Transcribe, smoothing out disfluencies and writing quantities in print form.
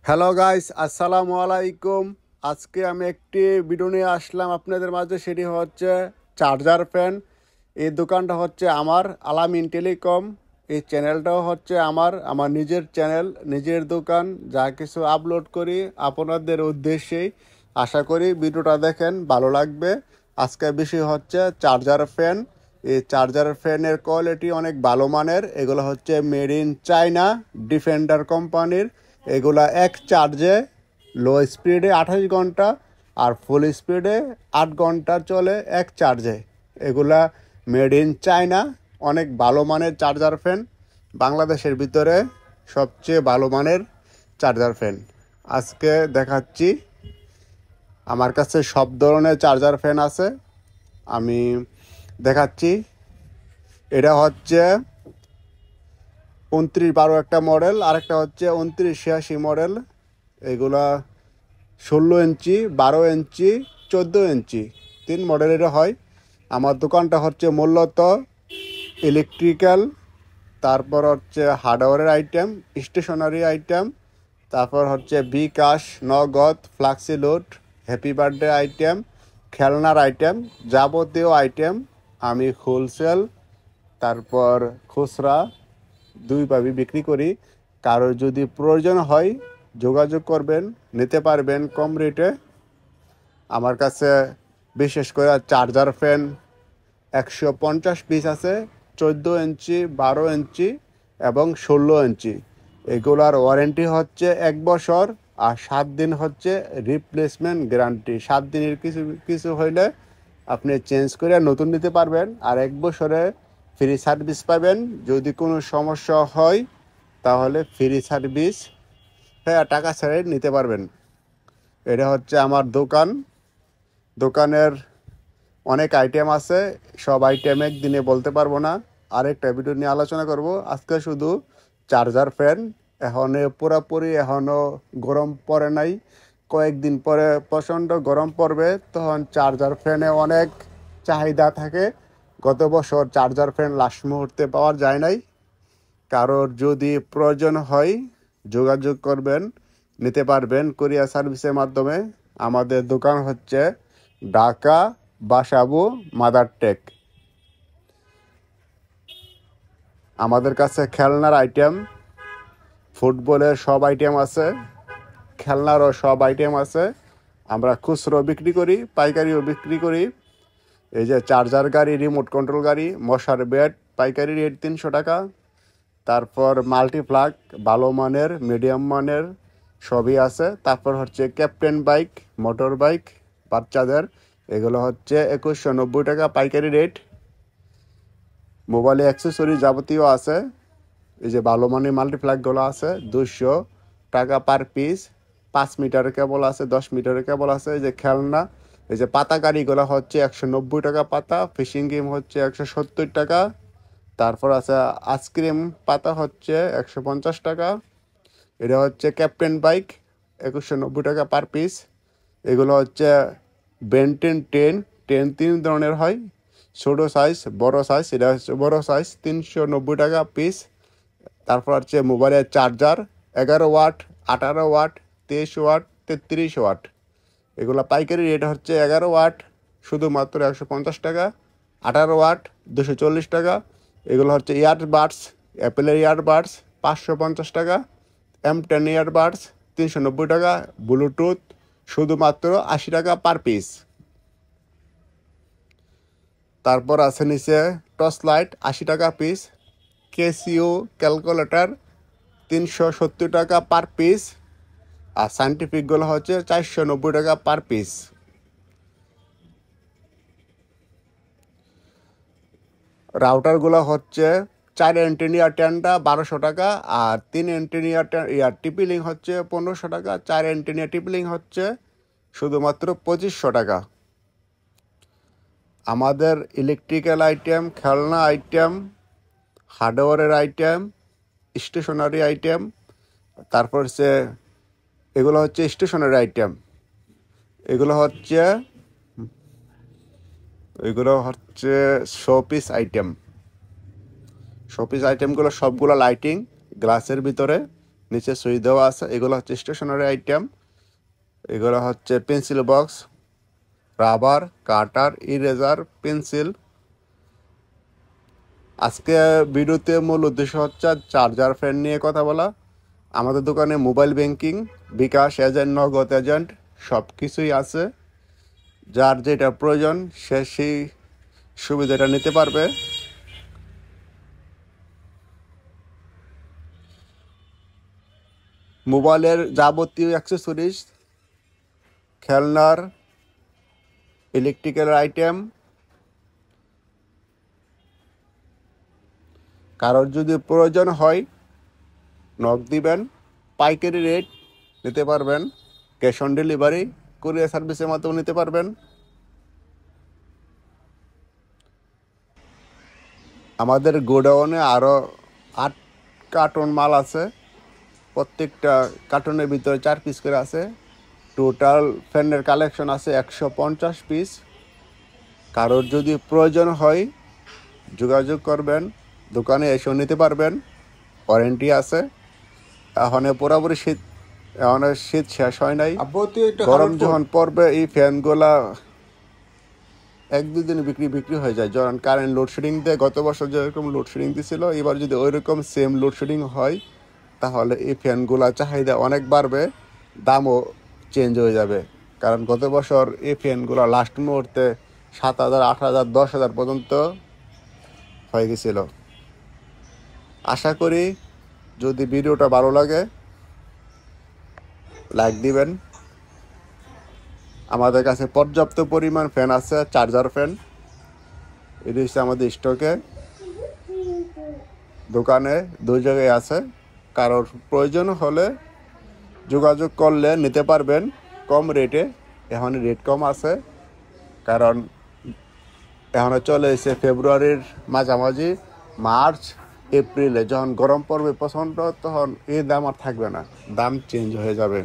Hello guys, আসসালামু আলাইকুম। আজকে আমি একটি ভিডিও নিয়ে আসলাম আপনাদের মাঝে। সেটি হচ্ছে চার্জার ফ্যান। এই দোকানটা হচ্ছে আমার আলামিন টেলিকম। এই চ্যানেলটাও হচ্ছে আমার নিজের চ্যানেল, নিজের দোকান। যা কিছু আপলোড করি আপনাদের উদ্দেশ্যেই। আশা করি ভিডিওটা দেখেন, ভালো লাগবে। আজকে বিষয় হচ্ছে চার্জার ফ্যান। এই চার্জার ফ্যানের কোয়ালিটি অনেক ভালো মানের। এগুলো হচ্ছে মেড ইন চায়না, ডিফেন্ডার কোম্পানির। এগুলা এক চার্জে লো স্পিডে 28 ঘন্টা আর ফুল স্পিডে 8 ঘন্টা চলে এক চার্জে। এগুলা মেড ইন চায়না, অনেক ভালো মানের চার্জার ফ্যান। বাংলাদেশের ভিতরে সবচেয়ে ভালো মানের চার্জার ফ্যান আজকে দেখাচ্ছি। আমার কাছে সব ধরনের চার্জার ফ্যান আছে, আমি দেখাচ্ছি। এটা হচ্ছে 2912 একটা মডেল, আরেকটা হচ্ছে 2986 মডেল। এগুলা 16 ইঞ্চি, 12 ইঞ্চি, 14 ইঞ্চি, 3 মডেলের হয়। আমার দোকানটা হচ্ছে মূলত ইলেকট্রিক্যাল, তারপর হচ্ছে হার্ডওয়্যারের আইটেম, স্টেশনারি আইটেম, তারপর হচ্ছে বিকাশ, নগদ, ফ্লাক্সি লোড, হ্যাপি বার্থডে আইটেম, খেলনার আইটেম, যাবতীয় আইটেম আমি হোলসেল তারপর খুচরা দুইভাবে বিক্রি করি। কারোর যদি প্রয়োজন হয় যোগাযোগ করবেন, নিতে পারবেন কম রেটে। আমার কাছে বিশেষ করে চার্জার ফ্যান 150 পিস আছে, 14 ইঞ্চি, 12 ইঞ্চি এবং 16 ইঞ্চি। এগুলার ওয়ারেন্টি হচ্ছে 1 বছর আর 7 দিন হচ্ছে রিপ্লেসমেন্ট গ্যারান্টি। 7 দিনের কিছু কিছু হইলে আপনি চেঞ্জ করে নতুন নিতে পারবেন, আর 1 বছরে ফ্রি সার্ভিস পাবেন। যদি কোনো সমস্যা হয় তাহলে ফ্রি সার্ভিস, হ্যাঁ, টাকা ছাড়াই নিতে পারবেন। এটা হচ্ছে আমার দোকান। দোকানের অনেক আইটেম আছে, সব আইটেম একদিনে বলতে পারবো না, আরেকটা ভিডিও নিয়ে আলোচনা করব। আজকে শুধু চার্জার ফ্যান। এখনও গরম পড়ে নাই, কয়েকদিন পরে প্রচণ্ড গরম পড়বে, তখন চার্জার ফ্যানে অনেক চাহিদা থাকে। গত বছর চার্জার ফ্যান লাস্ট মুহূর্তে পাওয়া যায় নাই। কারোর যদি প্রয়োজন হয় যোগাযোগ করবেন, নিতে পারবেন কুরিয়ার সার্ভিসের মাধ্যমে। আমাদের দোকান হচ্ছে ঢাকা বাসাবু মাদার টেক। আমাদের কাছে খেলনার আইটেম, ফুটবলের সব আইটেম আছে, খেলনারও সব আইটেম আছে। আমরা খুচরো বিক্রি করি, পাইকারিও বিক্রি করি। এই যে চার্জার গাড়ি, রিমোট কন্ট্রোল গাড়ি, মশার বেড, পাইকারি রেট 300 টাকা। তারপর মাল্টিপ্লাগ ভালো মানের, মিডিয়াম মানের সবই আছে। তারপর হচ্ছে ক্যাপ্টেন বাইক, মোটর বাইক বাচ্চাদের, এগুলো হচ্ছে 2190 টাকা পাইকারি রেট। মোবাইলে অ্যাক্সেসরি যাবতীয় আছে। এই যে ভালো মানের মাল্টিপ্লাগগুলো আছে 200 টাকা পার পিস। 5 মিটারের কেবল আছে, 10 মিটারের কেবল আছে। এই যে খেলনা, এই যে পাতা গাড়িগুলো হচ্ছে 190 টাকা পাতা। ফিশিং গেম হচ্ছে 170 টাকা। তারপর আছে আইসক্রিম পাতা হচ্ছে 150 টাকা। এটা হচ্ছে ক্যাপ্টেন বাইক, 2190 টাকা পার পিস। এগুলো হচ্ছে বেন্টেন টেন। টেন 3 ধরনের হয়, ছোটো সাইজ, বড় সাইজ। এটা হচ্ছে বড় সাইজ, 390 টাকা পিস। তারপর হচ্ছে মোবাইলের charger 11 watt, 18 watt, 23 watt, 33 watt. এগুলো পাইকারি রেট হচ্ছে 11 ওয়াট শুধুমাত্র 150 টাকা, 18 ওয়াট 240 টাকা। এগুলো হচ্ছে ইয়ারবাডস, অ্যাপেলের ইয়ারবাডস 550 টাকা, M10 ইয়ারবাডস 390 টাকা, ব্লুটুথ শুধুমাত্র 80 টাকা পার পিস। তারপর আছে নিচে টর্চ লাইট 80 টাকা পিস, কেসিও ক্যালকুলেটর 370 টাকা পার পিস, আর সাইন্টিফিকগুলো হচ্ছে 490 টাকা পার পিস। রাউটারগুলো হচ্ছে 4 অ্যান্টেনিয়া 1200 টাকা, আর 3 অ্যান্টেনিয়া টিপিলিং হচ্ছে 1500 টাকা। 4 অ্যান্টেনিয়া টিপিলিং হচ্ছে শুধুমাত্র 2500 টাকা। আমাদের ইলেকট্রিক্যাল আইটেম, খেলনা আইটেম, হার্ডওয়্যারের আইটেম, স্টেশনারি আইটেম, তারপর হচ্ছে এগুলো হচ্ছে স্টেশনারি আইটেম। এগুলো হচ্ছে শোপিস আইটেম। শোপিস আইটেমগুলো সবগুলো লাইটিং গ্লাসের ভিতরে। নিচে সুইচ দেওয়া আছে। এগুলো হচ্ছে স্টেশনারি আইটেম। এগুলো হচ্ছে pencil box, rubber, cutter, eraser, pencil. আজকে ভিডিওতে মূল উদ্দেশ্য হচ্ছে চার্জার ফ্যান নিয়ে কথা বলা। আমাদের দোকানে মোবাইল ব্যাংকিং, বিকাশ এজেন্ট, নগদ এজেন্ট সব কিছুই আছে। যার যেটা প্রয়োজন সে সেই সুবিধাটা নিতে পারবে। মোবাইলের যাবতীয় অ্যাক্সেসরিজ, খেলনার, ইলেকট্রিক্যাল আইটেম, কারোর যদি প্রয়োজন হয় নক দিবেন। পাইকারি রেট নিতে পারবেন, ক্যাশ অন ডেলিভারি, কুরিয়ার সার্ভিসের মাধ্যমে নিতে পারবেন। আমাদের গোডাউনে আরও 8 কার্টন মাল আছে। প্রত্যেকটা কার্টনের ভিতরে 4 পিস করে আছে। টোটাল ফ্যানের কালেকশন আছে 150 পিস। কারোর যদি প্রয়োজন হয় যোগাযোগ করবেন, দোকানে এসেও নিতে পারবেন, ওয়ারেন্টি আছে। এখন শীত শেষ হয় নাই। গরম যখন পড়বে এই ফ্যানগুলা 1-2 দিন বিক্রি হয়ে যায়। যখন কারেন্ট লোডশেডিং দেয়, গত বছর যেরকম লোডশেডিং দিছিল, এবার যদি ওইরকম সেম লোডশেডিং হয় তাহলে এই ফ্যানগুলা চাহিদা অনেক বাড়বে, দামও চেঞ্জ হয়ে যাবে। কারণ গত বছর এই ফ্যানগুলো লাস্ট মুহূর্তে 7,000, 8,000, 10,000 পর্যন্ত হয়ে গেছিল। আশা করি যদি ভিডিওটা ভালো লাগে লাইক দিবেন। আমাদের কাছে পর্যাপ্ত পরিমাণ ফ্যান আছে, চার্জার ফ্যান। এটি হচ্ছে আমাদের স্টকে, দোকানে 2 জায়গায় আছে। কারোর প্রয়োজন হলে যোগাযোগ করলে নিতে পারবেন কম রেটে। এখন রেট কম আছে কারণ এখন চলে এসে ফেব্রুয়ারির মাঝামাঝি, মার্চ এপ্রিলে যখন গরম পড়বে প্রচণ্ড, তখন এই দাম আর থাকবে না, দাম চেঞ্জ হয়ে যাবে।